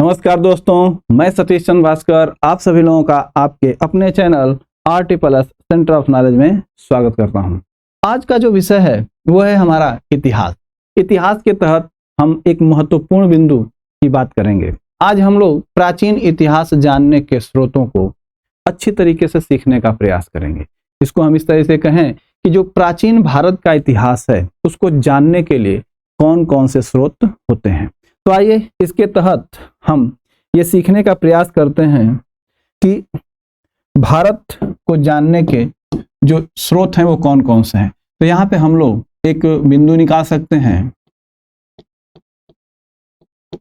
नमस्कार दोस्तों, मैं सतीश चंद्र भास्कर आप सभी लोगों का आपके अपने channel RT plus centre of knowledge में स्वागत करता हूं। आज का जो विषय है वो है हमारा इतिहास। इतिहास के तहत हम एक महत्वपूर्ण बिंदु की बात करेंगे। आज हम लोग प्राचीन इतिहास जानने के स्रोतों को अच्छी तरीके से सीखने का प्रयास करेंगे। इसको हम इस तरह से कहें कि जो प्राचीन भारत का इतिहास है उसको जानने के लिए कौन कौन से स्रोत होते हैं। तो आइए इसके तहत हम ये सीखने का प्रयास करते हैं कि भारत को जानने के जो स्रोत हैं वो कौन कौन से हैं। तो यहाँ पे हम लोग एक बिंदु निकाल सकते हैं,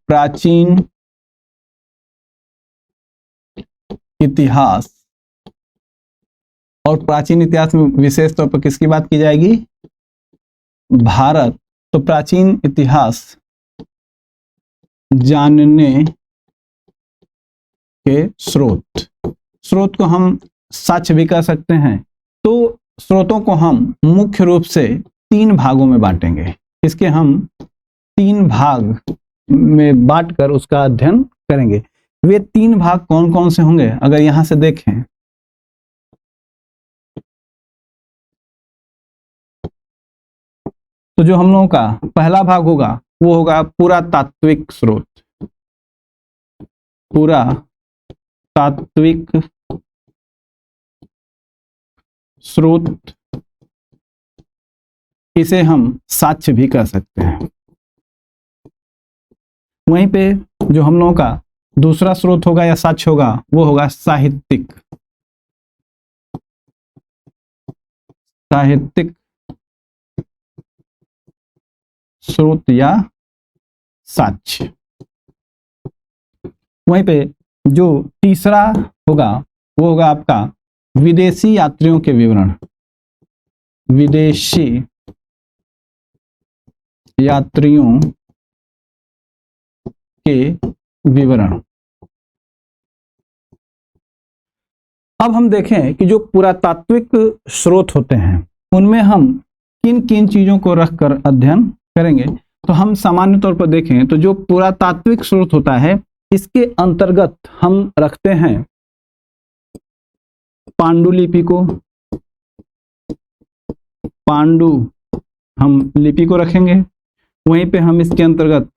प्राचीन इतिहास। और प्राचीन इतिहास में विशेष तौर पर किसकी बात की जाएगी? भारत। तो प्राचीन इतिहास जानने के स्रोत को हम साक्ष्य भी कह सकते हैं। तो स्रोतों को हम मुख्य रूप से 3 भागों में बांटेंगे। इसके हम 3 भाग में बांटकर उसका अध्ययन करेंगे। वे 3 भाग कौन कौन से होंगे? अगर यहां से देखें तो जो हम लोगों का पहला भाग होगा वो होगा पुरातात्विक स्रोत। पुरातात्विक स्रोत, इसे हम साक्ष्य भी कह सकते हैं। वहीं पे जो हम लोगों का दूसरा स्रोत होगा या साक्ष्य होगा वो होगा साहित्यिक स्रोत या साक्ष्य। वहीं पे जो तीसरा होगा वो होगा आपका विदेशी यात्रियों के विवरण। विदेशी यात्रियों के विवरण। अब हम देखें कि जो पुरातात्विक स्रोत होते हैं उनमें हम किन किन चीजों को रखकर अध्ययन करेंगे। तो हम सामान्य तौर पर देखें तो जो पुरातात्विक स्रोत होता है इसके अंतर्गत हम रखते हैं पांडुलिपि को। पांडु हम लिपि को रखेंगे। वहीं पे हम इसके अंतर्गत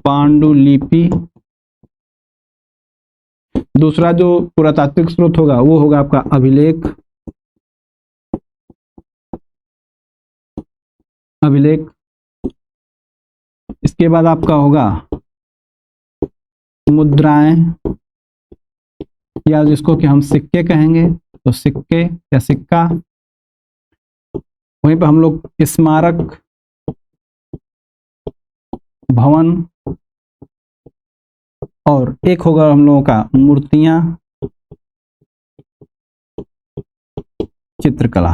पांडुलिपि। दूसरा जो पुरातात्विक स्रोत होगा वो होगा आपका अभिलेख। इसके बाद आपका होगा मुद्राएं, या जिसको कि हम सिक्के कहेंगे तो सिक्के या सिक्का। वहीं पर हम लोग स्मारक, भवन, और एक होगा हम लोगों का मूर्तियां, चित्रकला।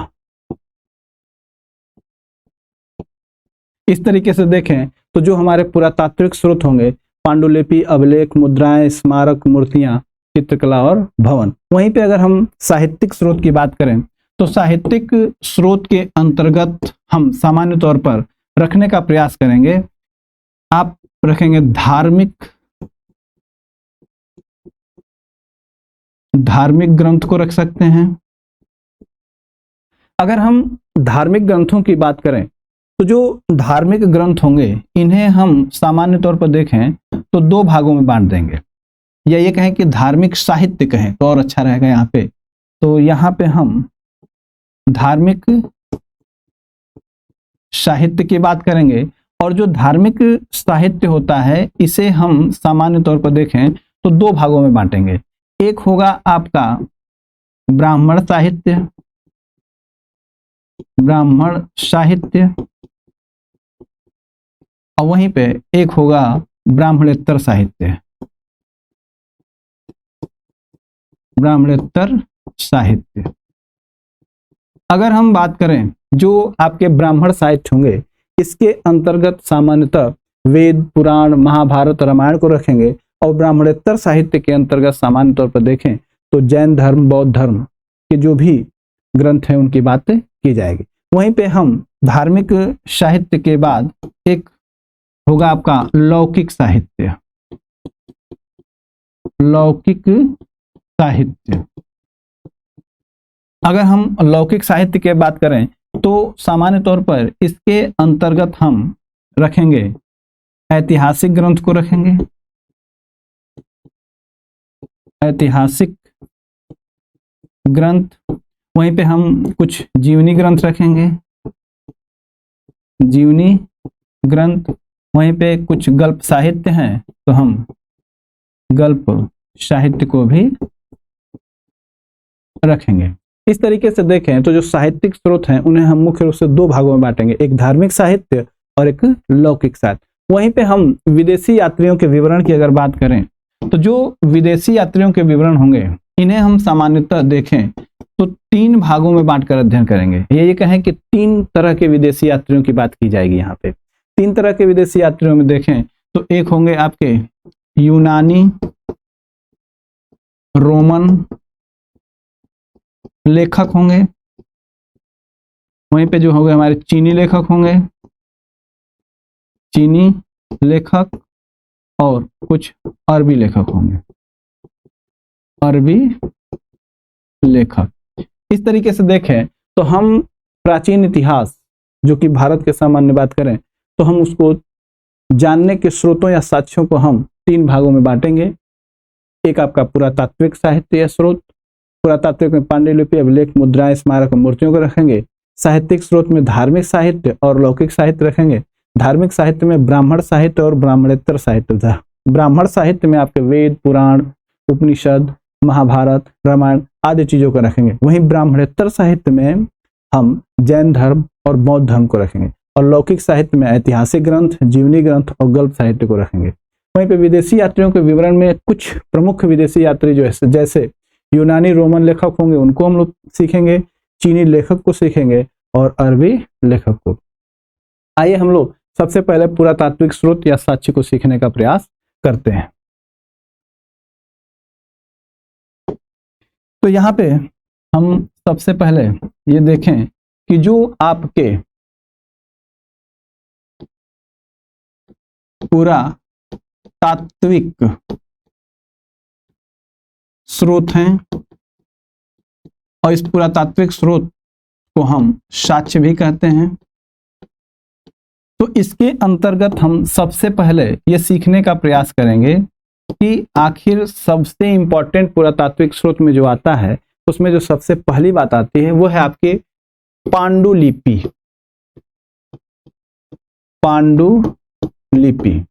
इस तरीके से देखें तो जो हमारे पुरातात्विक स्रोत होंगे पांडुलिपि, अभिलेख, मुद्राएं, स्मारक, मूर्तियां, चित्रकला और भवन। वहीं पे अगर हम साहित्यिक स्रोत की बात करें तो साहित्यिक स्रोत के अंतर्गत हम सामान्य तौर पर रखने का प्रयास करेंगे। आप रखेंगे धार्मिक ग्रंथ को रख सकते हैं। अगर हम धार्मिक ग्रंथों की बात करें तो जो धार्मिक ग्रंथ होंगे इन्हें हम सामान्य तौर पर देखें तो 2 भागों में बांट देंगे, या ये कहें कि धार्मिक साहित्य कहें तो और अच्छा रहेगा यहाँ पे। तो यहाँ पे हम धार्मिक साहित्य की बात करेंगे। और जो धार्मिक साहित्य होता है इसे हम सामान्य तौर पर देखें तो 2 भागों में बांटेंगे। एक होगा आपका ब्राह्मण साहित्य, और वहीं पे एक होगा ब्राह्मणेतर साहित्य। अगर हम बात करें जो आपके ब्राह्मण साहित्य होंगे इसके अंतर्गत सामान्यतः वेद, पुराण, महाभारत, रामायण को रखेंगे। और ब्राह्मणेतर साहित्य के अंतर्गत सामान्य तौर पर देखें तो जैन धर्म, बौद्ध धर्म के जो भी ग्रंथ हैं उनकी बातें की जाएगी। वहीं पे हम धार्मिक साहित्य के बाद एक होगा आपका लौकिक साहित्य। लौकिक साहित्य, अगर हम लौकिक साहित्य की बात करें तो सामान्य तौर पर इसके अंतर्गत हम रखेंगे ऐतिहासिक ग्रंथ को रखेंगे, ऐतिहासिक ग्रंथ। वहीं पे हम कुछ जीवनी ग्रंथ रखेंगे, जीवनी ग्रंथ। वहीं पे कुछ गल्प साहित्य हैं तो हम गल्प साहित्य को भी रखेंगे। इस तरीके से देखें तो जो साहित्यिक स्रोत हैं उन्हें हम मुख्य रूप से दो भागों में बांटेंगे, एक धार्मिक साहित्य और एक लौकिक साहित्य। वहीं पे हम विदेशी यात्रियों के विवरण की अगर बात करें तो जो विदेशी यात्रियों के विवरण होंगे इन्हें हम सामान्यतः देखें तो तीन भागों में बांटकर अध्ययन करेंगे। ये कहें कि तीन तरह के विदेशी यात्रियों की बात की जाएगी। यहाँ पे तीन तरह के विदेशी यात्रियों में देखें तो एक होंगे आपके यूनानी रोमन लेखक होंगे, वहीं पे जो होंगे हमारे चीनी लेखक होंगे, चीनी लेखक, और कुछ अरबी लेखक होंगे, अरबी लेखक। इस तरीके से देखें तो हम प्राचीन इतिहास जो कि भारत के सामान्य बात करें तो हम उसको जानने के स्रोतों या साक्ष्यों को हम तीन भागों में बांटेंगे। एक आपका पुरातात्विक साहित्य या स्रोत, पुरातात्विक में पांडुलिपि, अभिलेख, मुद्राएं, स्मारक, मूर्तियों को रखेंगे। साहित्यिक स्रोत में धार्मिक साहित्य और लौकिक साहित्य रखेंगे। धार्मिक साहित्य में ब्राह्मण साहित्य और ब्राह्मणेतर साहित्य। ब्राह्मण साहित्य में आपके वेद, पुराण, उपनिषद, महाभारत, रामायण आदि चीजों को रखेंगे। वहीं ब्राह्मणेतर साहित्य में हम जैन धर्म और बौद्ध धर्म को रखेंगे, और लौकिक साहित्य में ऐतिहासिक ग्रंथ, जीवनी ग्रंथ और गल्प साहित्य को रखेंगे। वहीं पे विदेशी यात्रियों के विवरण में कुछ प्रमुख विदेशी यात्री जो है जैसे यूनानी रोमन लेखक होंगे उनको हम लोग सीखेंगे, चीनी लेखक को सीखेंगे और अरबी लेखक को। आइए हम लोग सबसे पहले पुरातात्विक स्रोत या साक्ष्य को सीखने का प्रयास करते हैं। तो यहाँ पे हम सबसे पहले ये देखें कि जो आपके पुरातात्विक स्रोत हैं, और इस पुरातात्विक स्रोत को हम साक्ष्य भी कहते हैं। तो इसके अंतर्गत हम सबसे पहले ये सीखने का प्रयास करेंगे कि आखिर सबसे इंपॉर्टेंट पुरातात्विक स्रोत में जो आता है उसमें जो सबसे पहली बात आती है वो है आपके पांडुलिपि। पांडुलिपि,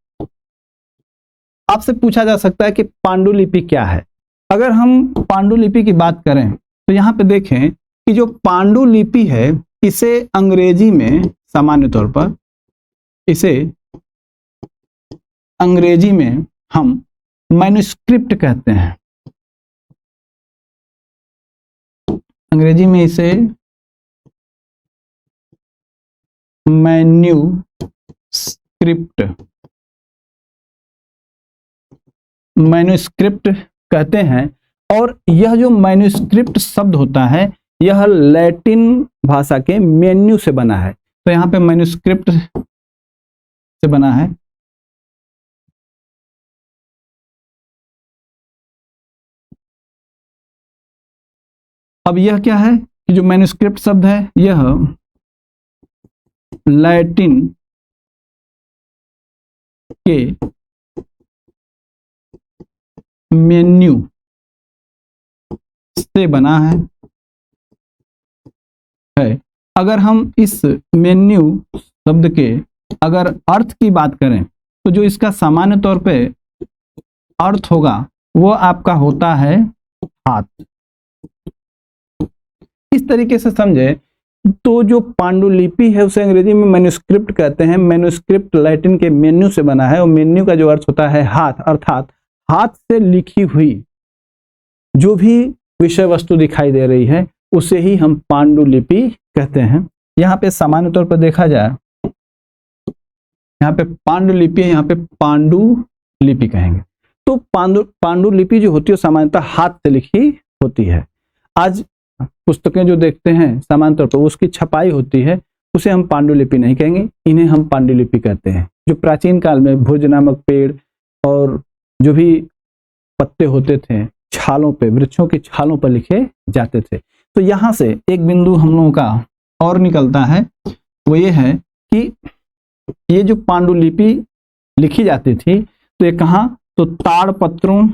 आपसे पूछा जा सकता है कि पांडुलिपि क्या है। अगर हम पांडुलिपि की बात करें तो यहाँ पे देखें कि जो पांडुलिपि है इसे अंग्रेजी में सामान्य तौर पर इसे अंग्रेजी में हम मैन्युस्क्रिप्ट कहते हैं। अंग्रेजी में इसे मैन्युस्क्रिप्ट कहते हैं। और यह जो मैन्युस्क्रिप्ट शब्द होता है यह लैटिन भाषा के मेन्यू से बना है। तो यहाँ पे मैन्युस्क्रिप्ट से बना है। अब यह क्या है कि जो मैन्युस्क्रिप्ट शब्द है यह लैटिन के मेन्यू से बना है। अगर हम इस मेन्यू शब्द के अगर अर्थ की बात करें तो जो इसका सामान्य तौर पे अर्थ होगा वो आपका होता है हाथ। इस तरीके से समझे तो जो पांडुलिपि है उसे अंग्रेजी में मैन्युस्क्रिप्ट कहते हैं। मैन्युस्क्रिप्ट लैटिन के मेन्यू से बना है और मेन्यू का जो अर्थ होता है हाथ, अर्थात हाथ से लिखी हुई जो भी विषय वस्तु दिखाई दे रही है उसे ही हम पांडुलिपि कहते हैं। यहाँ पे सामान्य तौर पर देखा जाए, यहाँ पे पांडुलिपि है, यहाँ पे पांडुलिपि कहेंगे। तो पांडुलिपि जो होती है सामान्यतः हाथ से लिखी होती है। आज पुस्तकें जो देखते हैं सामान्य तौर पर उसकी छपाई होती है उसे हम पांडुलिपि नहीं कहेंगे, इन्हें हम पांडुलिपि कहते हैं। जो प्राचीन काल में भुज नामक पेड़ और जो भी पत्ते होते थे छालों पे, वृक्षों की छालों पर लिखे जाते थे। तो यहाँ से एक बिंदु हम लोगों का और निकलता है, वो ये है कि ये जो पांडुलिपि लिखी जाती थी तो ये कहाँ, तो ताड़पत्रों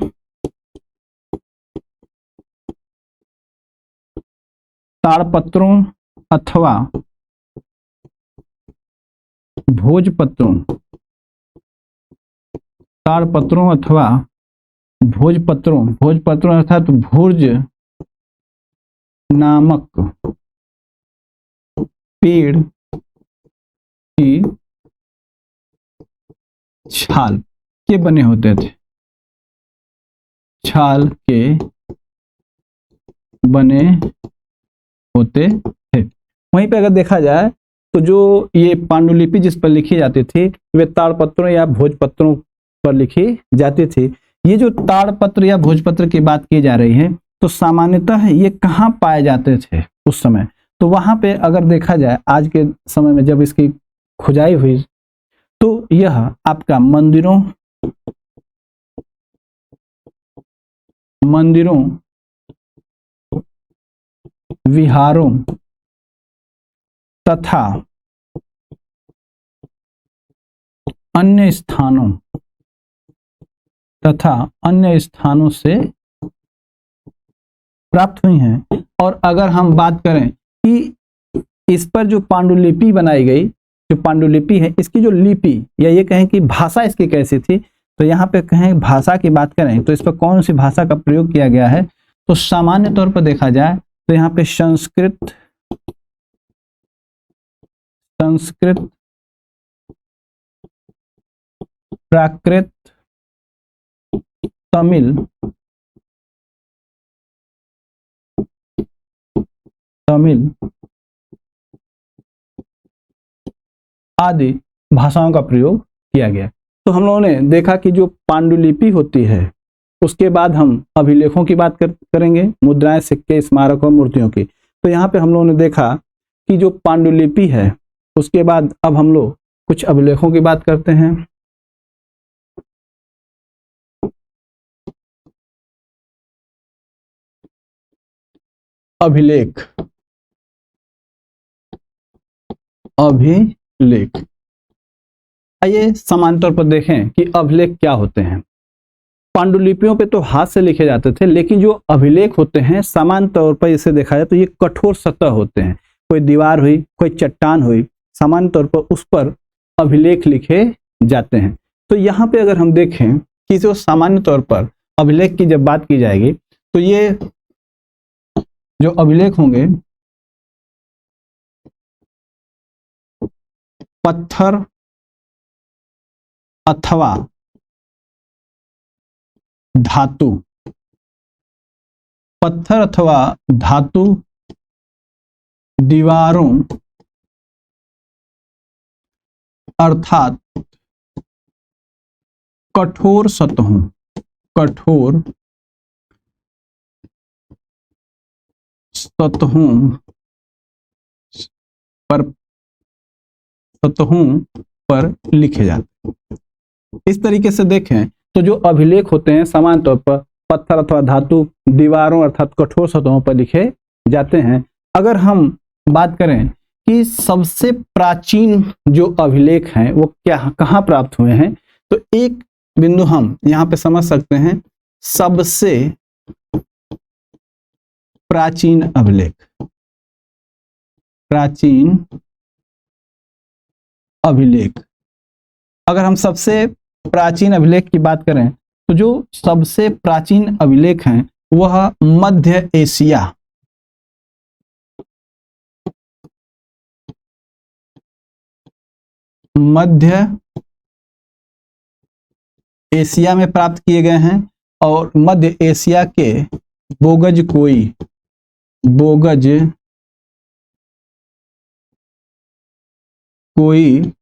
अथवा भोजपत्रों, ताड़पत्रों अथवा भोजपत्रों अर्थात भुर्ज नामक पेड़ की छाल के बने होते थे, छाल के बने होते थे। वहीं पे अगर देखा जाए तो जो ये पांडुलिपि जिस पर लिखी जाती थी वे ताड़पत्रों या भोजपत्रों पर लिखी जाती थी। ये जो ताड़पत्र या भोजपत्र की बात की जा रही है तो सामान्यतः ये कहाँ पाए जाते थे उस समय, तो वहां पे अगर देखा जाए आज के समय में जब इसकी खुदाई हुई तो यह आपका मंदिरों विहारों तथा अन्य स्थानों से प्राप्त हुई हैं। और अगर हम बात करें कि इस पर जो पांडुलिपि बनाई गई, जो पांडुलिपि है इसकी जो लिपि या ये कहें कि भाषा इसकी कैसी थी, तो यहाँ पे कहें भाषा की बात करें तो इस पर कौन सी भाषा का प्रयोग किया गया है, तो सामान्य तौर पर देखा जाए तो यहाँ पे संस्कृत, प्राकृत, तमिल आदि भाषाओं का प्रयोग किया गया। तो हम लोगों ने देखा कि जो पांडुलिपि होती है उसके बाद हम अभिलेखों की बात करेंगे, मुद्राएं, सिक्के, स्मारक और मूर्तियों की। तो यहाँ पे हम लोगों ने देखा कि जो पांडुलिपि है उसके बाद अब हम लोग कुछ अभिलेखों की बात करते हैं। अभिलेख आइए सामान्य तौर पर देखें कि अभिलेख क्या होते हैं। पांडुलिपियों पे तो हाथ से लिखे जाते थे, लेकिन जो अभिलेख होते हैं सामान्य तौर पर इसे देखा जाए तो ये कठोर सतह होते हैं। कोई दीवार हुई, कोई चट्टान हुई, सामान्य तौर पर उस पर अभिलेख लिखे जाते हैं। तो यहाँ पे अगर हम देखें कि जो सामान्य तौर पर अभिलेख की जब बात की जाएगी तो ये जो अभिलेख होंगे पत्थर अथवा धातु दीवारों अर्थात कठोर सतहों पर लिखे जाते हैं। इस तरीके से देखें तो जो अभिलेख होते हैं सामान्य तौर पर पत्थर अथवा धातु दीवारों अर्थात कठोर सतहों पर लिखे जाते हैं। अगर हम बात करें कि सबसे प्राचीन जो अभिलेख हैं वो कहाँ प्राप्त हुए हैं, तो एक बिंदु हम यहाँ पे समझ सकते हैं, सबसे प्राचीन अभिलेख अगर हम सबसे प्राचीन अभिलेख की बात करें तो जो सबसे प्राचीन अभिलेख हैं वह मध्य एशिया में प्राप्त किए गए हैं। और मध्य एशिया के बोगज कोई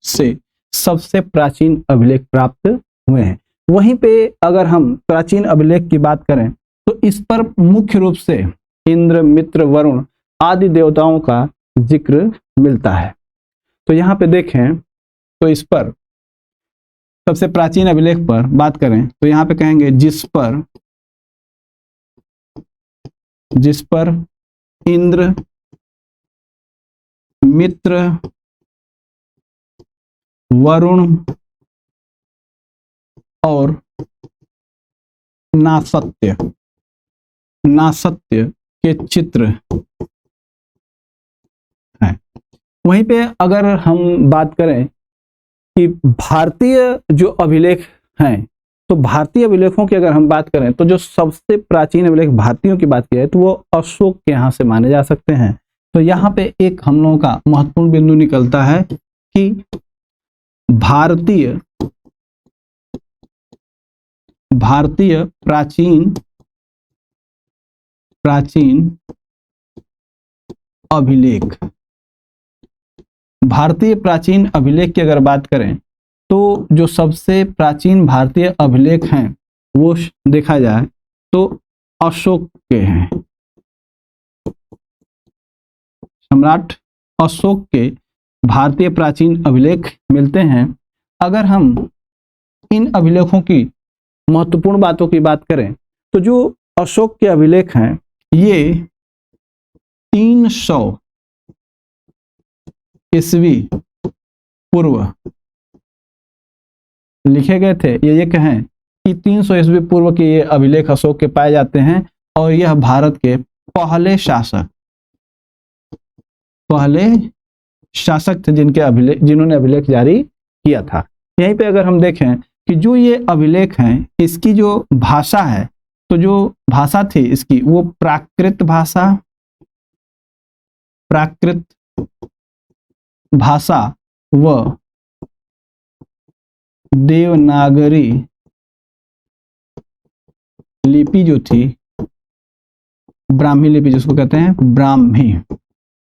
से सबसे प्राचीन अभिलेख प्राप्त हुए हैं। वहीं पे अगर हम प्राचीन अभिलेख की बात करें तो इस पर मुख्य रूप से इंद्र, मित्र, वरुण आदि देवताओं का जिक्र मिलता है। तो यहाँ पे देखें तो इस पर सबसे प्राचीन अभिलेख पर बात करें तो यहाँ पे कहेंगे जिस पर इंद्र, मित्र, वरुण और नासत्य के चित्र हैं। वहीं पे अगर हम बात करें कि भारतीय जो अभिलेख हैं, तो भारतीय अभिलेखों की अगर हम बात करें तो जो सबसे प्राचीन अभिलेख भारतीयों की बात की है तो वो अशोक के यहाँ से माने जा सकते हैं। तो यहाँ पे एक हम लोगों का महत्वपूर्ण बिंदु निकलता है कि भारतीय प्राचीन अभिलेख, भारतीय प्राचीन अभिलेख की अगर बात करें तो जो सबसे प्राचीन भारतीय अभिलेख हैं वो देखा जाए तो अशोक के हैं। सम्राट अशोक के भारतीय प्राचीन अभिलेख मिलते हैं। अगर हम इन अभिलेखों की महत्वपूर्ण बातों की बात करें तो जो अशोक के अभिलेख हैं ये 300 ईस्वी पूर्व लिखे गए थे। ये कहें कि 300 ईस्वी पूर्व के ये अभिलेख अशोक के पाए जाते हैं और यह भारत के पहले शासक थे जिन्होंने अभिलेख जारी किया था। यहीं पे अगर हम देखें कि जो ये अभिलेख हैं इसकी जो भाषा है, तो जो भाषा थी इसकी वो प्राकृत भाषा व देवनागरी लिपि जो थी, ब्राह्मी लिपि जिसको कहते हैं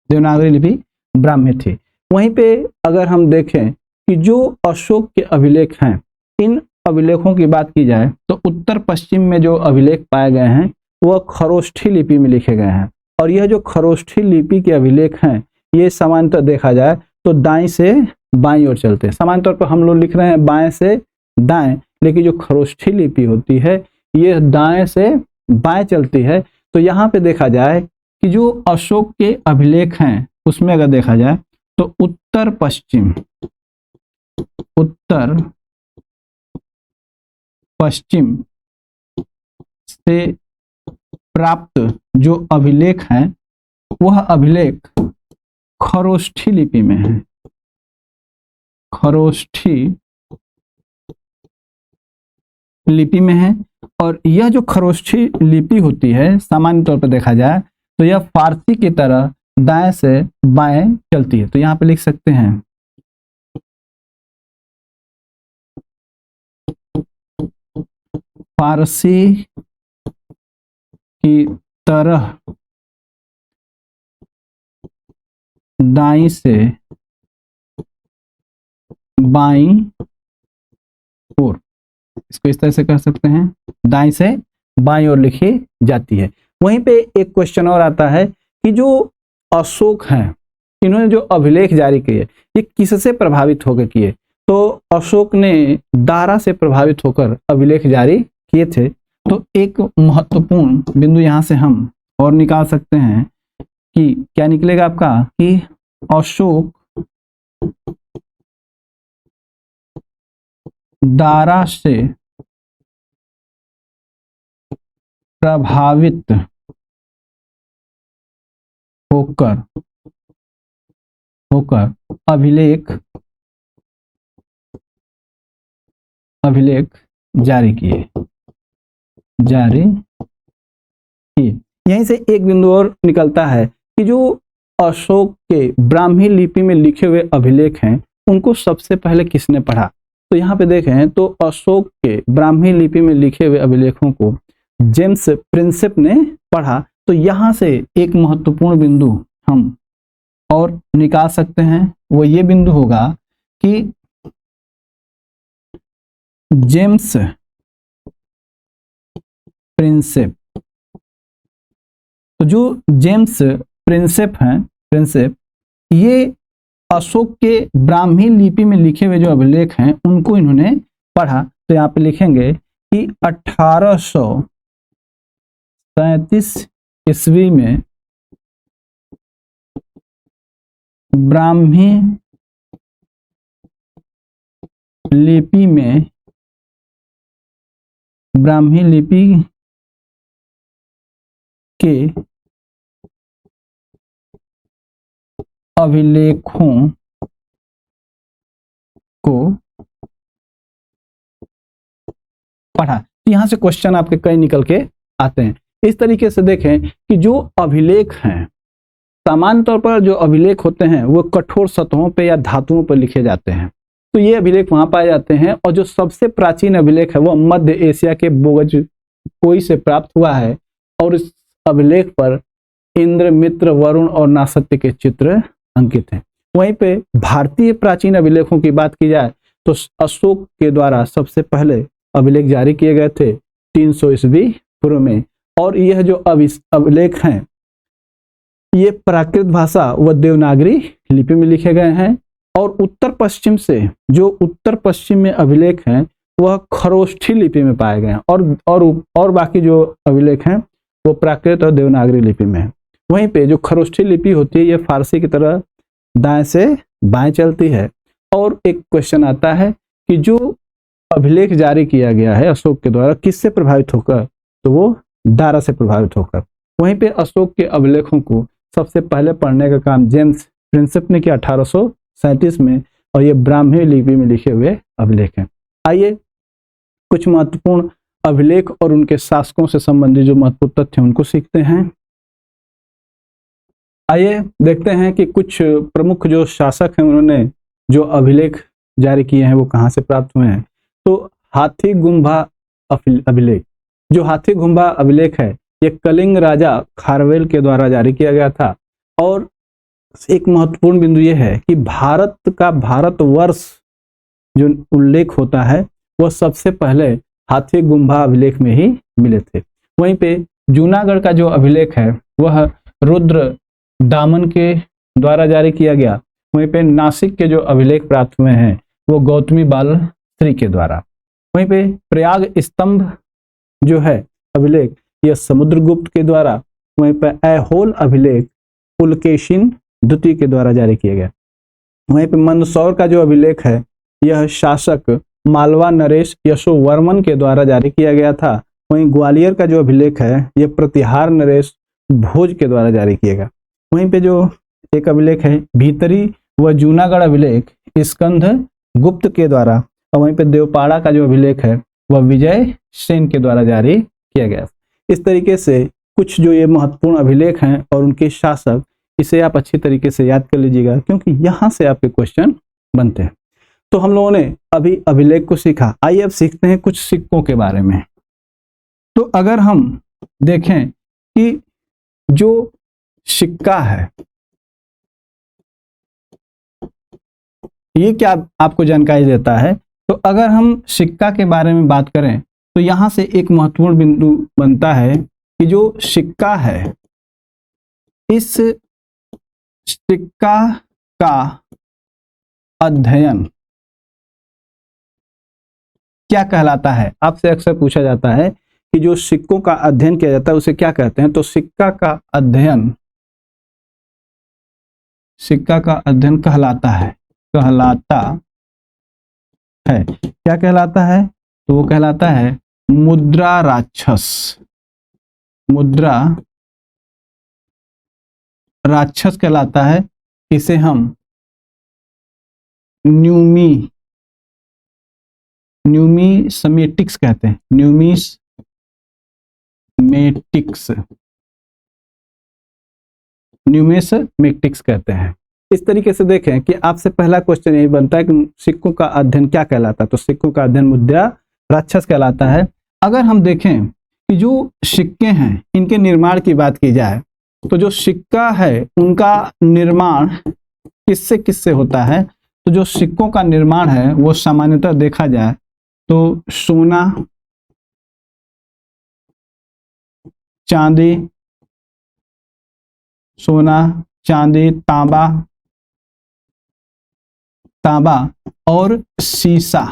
देवनागरी लिपि ब्राह्मी थी। वहीं पे अगर हम देखें कि जो अशोक के अभिलेख हैं, इन अभिलेखों की बात की जाए तो उत्तर पश्चिम में जो अभिलेख पाए गए हैं वह खरोष्ठी लिपि में लिखे गए हैं। और यह जो खरोष्ठी लिपि के अभिलेख हैं ये सामान्यतः देखा जाए तो दाएं से बाईं ओर चलते हैं। सामान्य तौर पर हम लोग लिख रहे हैं बाएं से दाएं, लेकिन जो खरोष्ठी लिपि होती है ये दाएं से बाएं चलती है। तो यहाँ पे देखा जाए कि जो अशोक के अभिलेख हैं उसमें अगर देखा जाए तो उत्तर पश्चिम से प्राप्त जो अभिलेख हैं वह अभिलेख खरोष्ठी लिपि में है। खरोष्ठी लिपि में है और यह जो खरोष्ठी लिपि होती है सामान्य तौर पर देखा जाए तो यह फारसी की तरह दाएं से बाएं चलती है। तो यहाँ पे लिख सकते हैं फारसी की तरह दाईं से बाईं ओर, इसको इस तरह से कर सकते हैं, दाईं से बाईं ओर लिखी जाती है। वहीं पे एक क्वेश्चन और आता है कि जो अशोक हैं इन्होंने जो अभिलेख जारी किए ये किससे प्रभावित होकर किए? तो अशोक ने दारा से प्रभावित होकर अभिलेख जारी किए थे। तो एक महत्वपूर्ण बिंदु यहाँ से हम और निकाल सकते हैं कि क्या निकलेगा आपका कि अशोक दारा से प्रभावित होकर अभिलेख जारी किए। यहीं से एक बिंदु और निकलता है कि जो अशोक के ब्राह्मी लिपि में लिखे हुए अभिलेख हैं उनको सबसे पहले किसने पढ़ा? तो यहाँ पे देखें तो अशोक के ब्राह्मी लिपि में लिखे हुए अभिलेखों को जेम्स प्रिंसेप ने पढ़ा। तो यहाँ से एक महत्वपूर्ण बिंदु हम और निकाल सकते हैं, वो ये बिंदु होगा कि जेम्स प्रिंसेप, तो जो जेम्स प्रिंसेप हैं, ये अशोक के ब्राह्मी लिपि में लिखे हुए जो अभिलेख हैं उनको इन्होंने पढ़ा। तो यहाँ पे लिखेंगे कि 1837 ईस्वी में ब्राह्मी लिपि के अभिलेखों को पढ़ा। तो यहां से क्वेश्चन आपके कई निकल के आते हैं। इस तरीके से देखें कि जो अभिलेख हैं, सामान्य तौर पर जो अभिलेख होते हैं वो कठोर सतहों पे या धातुओं पर लिखे जाते हैं। तो ये अभिलेख वहां पाए जाते हैं। और जो सबसे प्राचीन अभिलेख है वो मध्य एशिया के बोगज कोई से प्राप्त हुआ है। और इस अभिलेख पर इंद्र, मित्र, वरुण और नासत्य के चित्र अंकित हैं। वहीं पे भारतीय प्राचीन अभिलेखों की बात की जाए तो अशोक के द्वारा सबसे पहले अभिलेख जारी किए गए थे 300 ईस्वी पूर्व में। और यह जो अभिलेख हैं ये प्राकृत भाषा व देवनागरी लिपि में लिखे गए हैं। और उत्तर पश्चिम से जो उत्तर पश्चिम में अभिलेख हैं वह खरोष्ठी लिपि में पाए गए हैं। और बाकी जो अभिलेख हैं वो प्राकृत और देवनागरी लिपि में है। वहीं पे जो खरोष्ठी लिपि होती है ये फारसी की तरह दाएं से बाएं चलती है। और एक क्वेश्चन आता है कि जो अभिलेख जारी किया गया है अशोक के द्वारा किससे प्रभावित होकर, तो वो दारा से प्रभावित होकर। वहीं पे अशोक के अभिलेखों को सबसे पहले पढ़ने का काम जेम्स प्रिंसेप ने किया 1837 में। और ये ब्राह्मी लिपि में लिखे हुए अभिलेख हैं। आइए कुछ महत्वपूर्ण अभिलेख और उनके शासकों से संबंधित जो महत्वपूर्ण तथ्य उनको सीखते हैं। आइए देखते हैं कि कुछ प्रमुख जो शासक हैं उन्होंने जो अभिलेख जारी किए हैं वो कहाँ से प्राप्त हुए हैं। तो हाथी गुम्बा अभिलेख, जो हाथी गुम्बा अभिलेख है ये कलिंग राजा खारवेल के द्वारा जारी किया गया था। और एक महत्वपूर्ण बिंदु ये है कि भारत का भारतवर्ष जो उल्लेख होता है वह सबसे पहले हाथी गुम्बा अभिलेख में ही मिले थे। वहीं पे जूनागढ़ का जो अभिलेख है वह रुद्र दामन के द्वारा जारी किया गया। वहीं पे नासिक के जो अभिलेख प्राप्त हुए हैं वो गौतमी बाल श्री के द्वारा। वहीं पे प्रयाग स्तंभ जो है अभिलेख यह समुद्रगुप्त के द्वारा। वहीं पे ऐहोल अभिलेख पुलकेशिन द्वितीय के द्वारा जारी किया गया। वहीं पे मंदसौर का जो अभिलेख है यह शासक मालवा नरेश यशोवर्मन के द्वारा जारी किया गया था। वहीं ग्वालियर का जो अभिलेख है यह प्रतिहार नरेश भोज के द्वारा जारी किया गया। वहीं पे जो एक अभिलेख है भीतरी व जूनागढ़ अभिलेख स्कंद गुप्त के द्वारा। और वहीं पे देवपाड़ा का जो अभिलेख है वह विजय सेन के द्वारा जारी किया गया। इस तरीके से कुछ जो ये महत्वपूर्ण अभिलेख हैं और उनके शासक, इसे आप अच्छी तरीके से याद कर लीजिएगा क्योंकि यहाँ से आपके क्वेश्चन बनते हैं। तो हम लोगों ने अभी अभिलेख को सीखा। आइए अब सीखते हैं कुछ सिक्कों के बारे में। तो अगर हम देखें कि जो सिक्का है ये क्या आपको जानकारी देता है। तो अगर हम सिक्का के बारे में बात करें तो यहां से एक महत्वपूर्ण बिंदु बनता है कि जो सिक्का है इस सिक्का का अध्ययन क्या कहलाता है। आपसे अक्सर पूछा जाता है कि जो सिक्कों का अध्ययन किया जाता है उसे क्या कहते हैं। तो सिक्का का अध्ययन कहलाता है क्या कहलाता है। तो वो कहलाता है मुद्रा राक्षस कहलाता है। इसे हम न्यूमिसमेटिक्स कहते हैं। न्यूमिसमेटिक्स कहते हैं। इस तरीके से देखें कि आपसे पहला क्वेश्चन यही बनता है कि सिक्कों का अध्ययन क्या कहलाता है। तो सिक्कों का अध्ययन मुद्रा राक्षस कहलाता है। अगर हम देखें कि जो सिक्के हैं इनके निर्माण की बात की जाए तो जो सिक्का है उनका निर्माण किससे किससे होता है। तो जो सिक्कों का निर्माण है वो सामान्यतः देखा जाए तो सोना, चांदी, तांबा तांबा और सीसा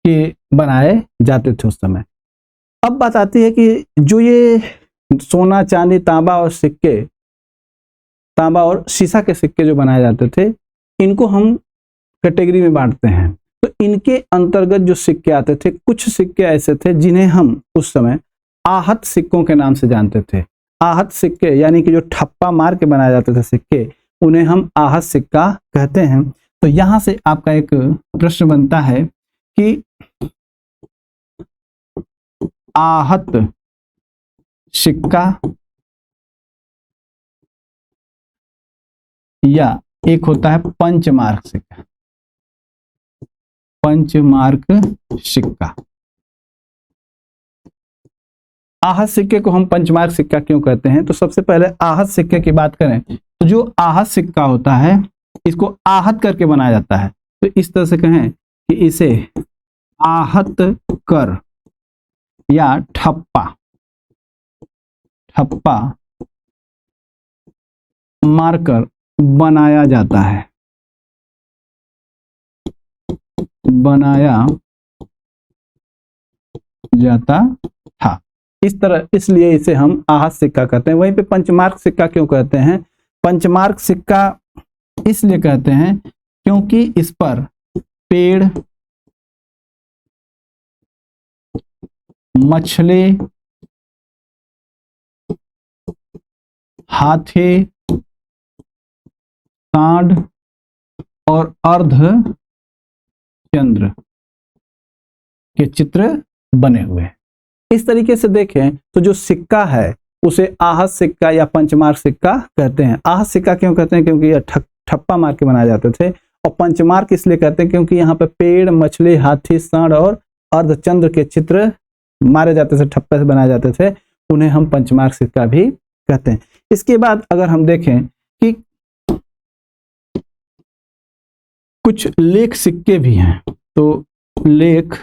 के बनाए जाते थे उस समय। अब बात आती है कि जो ये सोना, चांदी, तांबा और सिक्के, तांबा और सीसा के सिक्के जो बनाए जाते थे, इनको हम कैटेगरी में बांटते हैं। तो इनके अंतर्गत जो सिक्के आते थे, कुछ सिक्के ऐसे थे जिन्हें हम उस समय आहत सिक्कों के नाम से जानते थे। आहत सिक्के यानी कि जो ठप्पा मार के बनाए जाते थे सिक्के, उन्हें हम आहत सिक्का कहते हैं। तो यहां से आपका एक प्रश्न बनता है कि आहत सिक्का या एक होता है पंचमार्क सिक्का। पंचमार्क सिक्का, आहत सिक्के को हम पंचमार्क सिक्का क्यों कहते हैं? तो सबसे पहले आहत सिक्के की बात करें तो जो आहत सिक्का होता है, इसको आहत करके बनाया जाता है। तो इस तरह से कहें कि इसे आहत कर या ठप्पा मारकर बनाया जाता है, बनाया जाता था। इस तरह, इसलिए इसे हम आहत सिक्का कहते हैं। वहीं पे पंचमार्क सिक्का क्यों कहते हैं? पंचमार्क सिक्का इसलिए कहते हैं क्योंकि इस पर पेड़, मछली, हाथी, सांड और अर्धचंद्र के चित्र बने हुए हैं। इस तरीके से देखें तो जो सिक्का है उसे आहत सिक्का या पंचमार्क सिक्का कहते हैं। आहत सिक्का क्यों कहते हैं? क्योंकि यह ठप्पा मार के बनाए जाते थे। और पंचमार्क इसलिए कहते हैं क्योंकि यहाँ पे पेड़, मछली, हाथी, सांड और अर्धचंद्र के चित्र मारे जाते थे, ठप्पे से बनाए जाते थे, उन्हें हम पंचमार्क सिक्का भी कहते हैं। इसके बाद अगर हम देखें कि कुछ लेख सिक्के भी हैं, तो लेख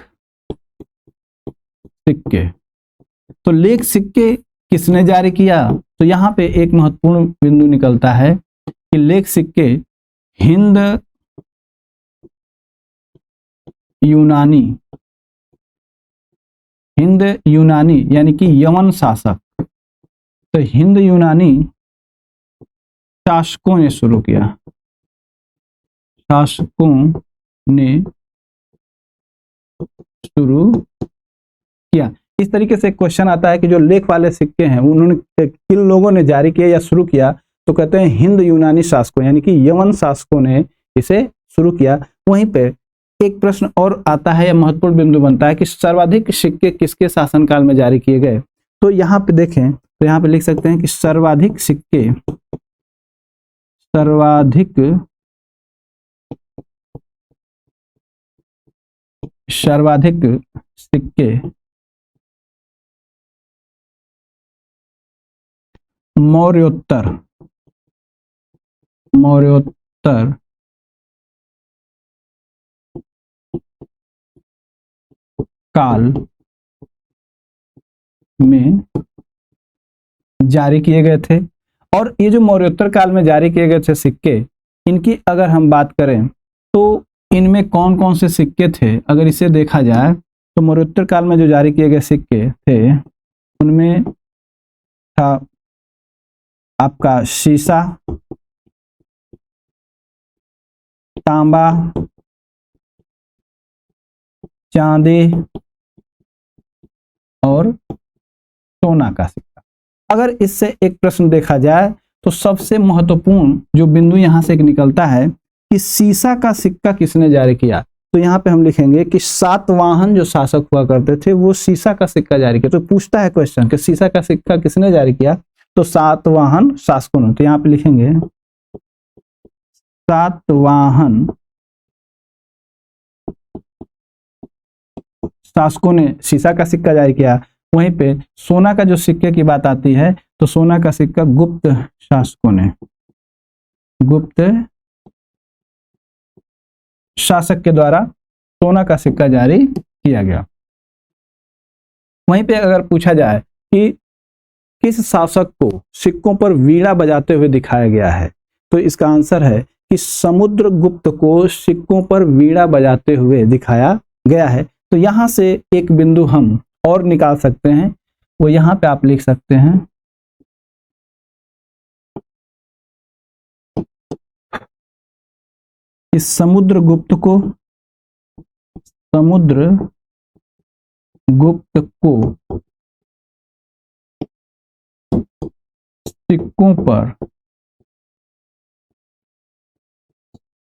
सिक्के, तो लेख सिक्के किसने जारी किया? तो यहाँ पे एक महत्वपूर्ण बिंदु निकलता है कि लेख सिक्के हिंद यूनानी यानी कि यमन शासक, तो हिंद यूनानी शासकों ने शुरू किया, शासकों ने शुरू किया। इस तरीके से क्वेश्चन आता है कि जो लेख वाले सिक्के हैं उन्होंने किन लोगों ने जारी किया या शुरू किया? तो कहते हैं हिंद यूनानी शासकों यानी कि यमन शासकों ने इसे शुरू किया। वहीं पे एक प्रश्न और आता है या महत्वपूर्ण बिंदु बनता है कि सर्वाधिक सिक्के किसके शासनकाल में जारी किए गए? तो यहाँ पे देखें तो यहाँ पे लिख सकते हैं कि सर्वाधिक सिक्के मौर्योत्तर काल में जारी किए गए थे। और ये जो मौर्योत्तर काल में जारी किए गए थे सिक्के, इनकी अगर हम बात करें तो इनमें कौन कौन से सिक्के थे? अगर इसे देखा जाए तो मौर्योत्तर काल में जो जारी किए गए सिक्के थे उनमें था आपका सीसा, तांबा, चांदी और सोना का सिक्का। अगर इससे एक प्रश्न देखा जाए तो सबसे महत्वपूर्ण जो बिंदु यहां से एक निकलता है कि सीसा का सिक्का किसने जारी किया? तो यहाँ पे हम लिखेंगे कि सातवाहन जो शासक हुआ करते थे वो सीसा का सिक्का जारी किया। तो पूछता है क्वेश्चन कि सीसा का सिक्का किसने जारी किया? तो सातवाहन शासकों ने। तो यहाँ पे लिखेंगे सातवाहन शासकों ने सीसा का सिक्का जारी किया। वहीं पे सोना का जो सिक्के की बात आती है तो सोना का सिक्का गुप्त शासकों ने, गुप्त शासक के द्वारा सोना का सिक्का जारी किया गया। वहीं पे अगर पूछा जाए कि किस शासक को सिक्कों पर वीणा बजाते हुए दिखाया गया है, तो इसका आंसर है कि समुद्रगुप्त को सिक्कों पर वीणा बजाते हुए दिखाया गया है। तो यहां से एक बिंदु हम और निकाल सकते हैं, वो यहां पे आप लिख सकते हैं कि समुद्रगुप्त को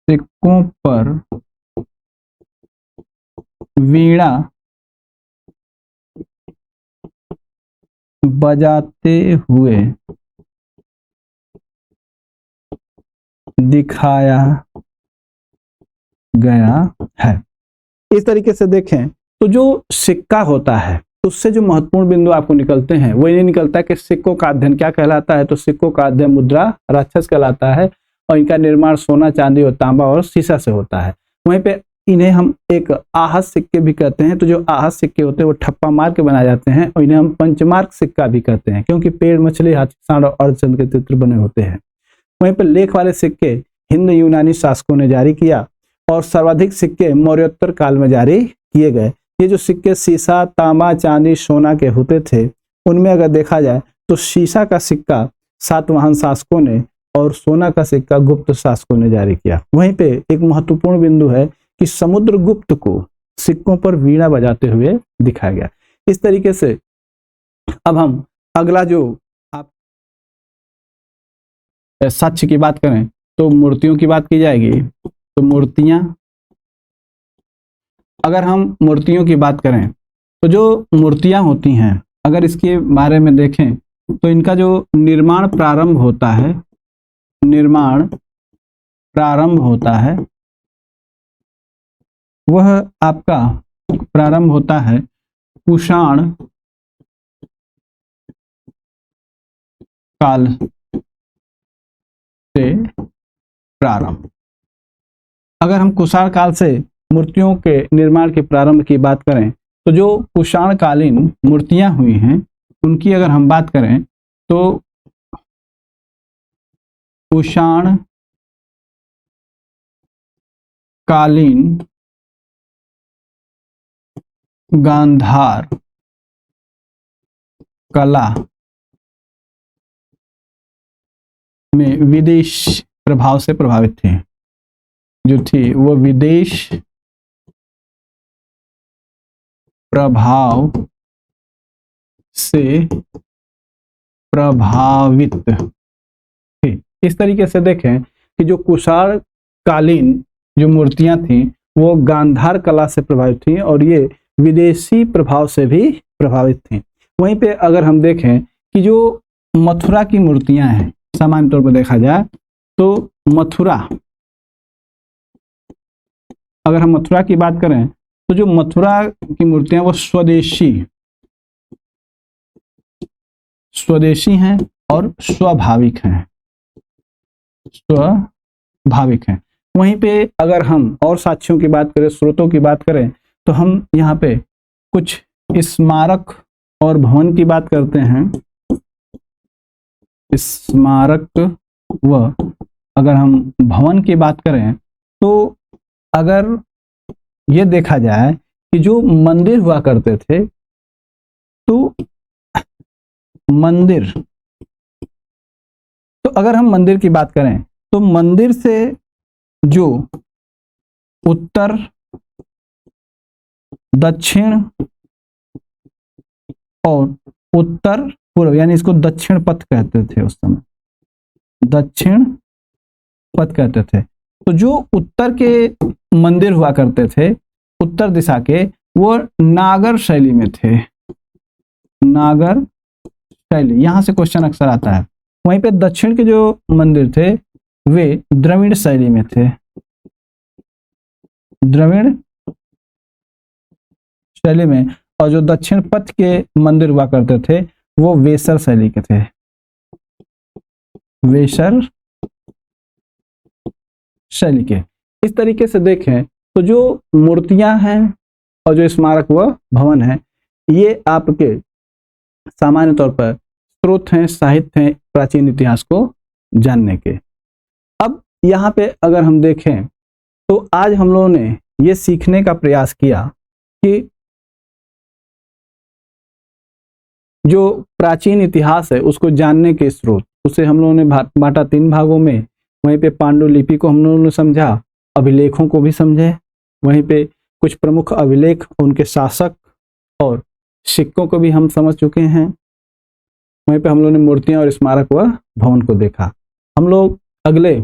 सिक्कों पर वीणा बजाते हुए दिखाया गया है। इस तरीके से देखें तो जो सिक्का होता है उससे जो महत्वपूर्ण बिंदु आपको निकलते हैं वो ये निकलता है कि सिक्कों का अध्ययन क्या कहलाता है। तो सिक्कों का अध्ययन मुद्रा राक्षस कहलाता है और इनका निर्माण सोना, चांदी और तांबा और शीशा से होता है। वहीं पे इन्हें हम एक आहत सिक्के भी कहते हैं। तो जो आहत सिक्के होते हैं वो ठप्पा मार के बनाए जाते हैं और इन्हें हम पंचमार्क सिक्का भी कहते हैं, क्योंकि पेड़, मछली, हाथी, सांड और अर्धचंद्र के चित्र बने होते हैं। वहीं पर लेख वाले सिक्के हिंद यूनानी शासकों ने जारी किया और सर्वाधिक सिक्के मौर्योत्तर काल में जारी किए गए। ये जो सिक्के शीशा, तांबा, चांदी, सोना के होते थे, उनमें अगर देखा जाए तो शीशा का सिक्का सातवाहन शासकों ने और सोना का सिक्का गुप्त शासकों ने जारी किया। वहीं पे एक महत्वपूर्ण बिंदु है कि समुद्रगुप्त को सिक्कों पर वीणा बजाते हुए दिखाया गया। इस तरीके से अब हम अगला जो आप साक्ष्य की बात करें तो मूर्तियों की बात की जाएगी। तो मूर्तियां, अगर हम मूर्तियों की बात करें तो जो मूर्तियां होती हैं, अगर इसके बारे में देखें तो इनका जो निर्माण प्रारंभ होता है वह आपका प्रारंभ होता है कुषाण काल से प्रारंभ। अगर हम कुषाण काल से मूर्तियों के निर्माण के प्रारंभ की बात करें तो जो कुषाण कालीन मूर्तियां हुई हैं उनकी अगर हम बात करें तो कुषाण कालीन गांधार कला में विदेश प्रभाव से प्रभावित थी। जो थी वो विदेश प्रभाव से प्रभावित थी। इस तरीके से देखें कि जो कुषाण कालीन जो मूर्तियां थी वो गांधार कला से प्रभावित थी और ये विदेशी प्रभाव से भी प्रभावित थी। वहीं पे अगर हम देखें कि जो मथुरा की मूर्तियां हैं, सामान्य तौर पर देखा जाए तो मथुरा, अगर हम मथुरा की बात करें तो जो मथुरा की मूर्तियां वो स्वदेशी हैं और स्वाभाविक हैं। वहीं पे अगर हम और साक्ष्यों की बात करें, स्रोतों की बात करें तो हम यहाँ पे कुछ स्मारक और भवन की बात करते हैं। स्मारक व अगर हम भवन की बात करें तो अगर ये देखा जाए कि जो मंदिर हुआ करते थे तो अगर हम मंदिर की बात करें तो मंदिर से जो उत्तर, दक्षिण और उत्तर पूर्व, यानी इसको दक्षिण पथ कहते थे उस समय, दक्षिण पथ कहते थे। तो जो उत्तर के मंदिर हुआ करते थे उत्तर दिशा के, वो नागर शैली में थे। नागर शैली, यहां से क्वेश्चन अक्सर आता है। वहीं पे दक्षिण के जो मंदिर थे वे द्रविड़ शैली में थे। द्रविड़ शैली में, और जो दक्षिण पथ के मंदिर हुआ करते थे वो वेसर शैली के थे। वेसर शैली के। इस तरीके से देखें तो जो मूर्तियां हैं और जो स्मारक व भवन है, ये आपके सामान्य तौर पर स्रोत हैं, साहित्य हैं प्राचीन इतिहास को जानने के। अब यहाँ पे अगर हम देखें तो आज हम लोगों ने ये सीखने का प्रयास किया कि जो प्राचीन इतिहास है उसको जानने के स्रोत, उसे हम लोगों ने बांटा 3 भागों में। वहीं पे पांडुलिपि को हम लोगों ने समझा, अभिलेखों को भी समझे, वहीं पे कुछ प्रमुख अभिलेख, उनके शासक और सिक्कों को भी हम समझ चुके हैं। वहीं पे हम लोगों ने मूर्तियां और स्मारक व भवन को देखा। हम लोग अगले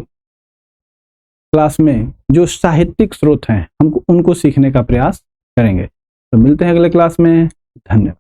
क्लास में जो साहित्यिक स्रोत हैं हमको उनको सीखने का प्रयास करेंगे। तो मिलते हैं अगले क्लास में। धन्यवाद।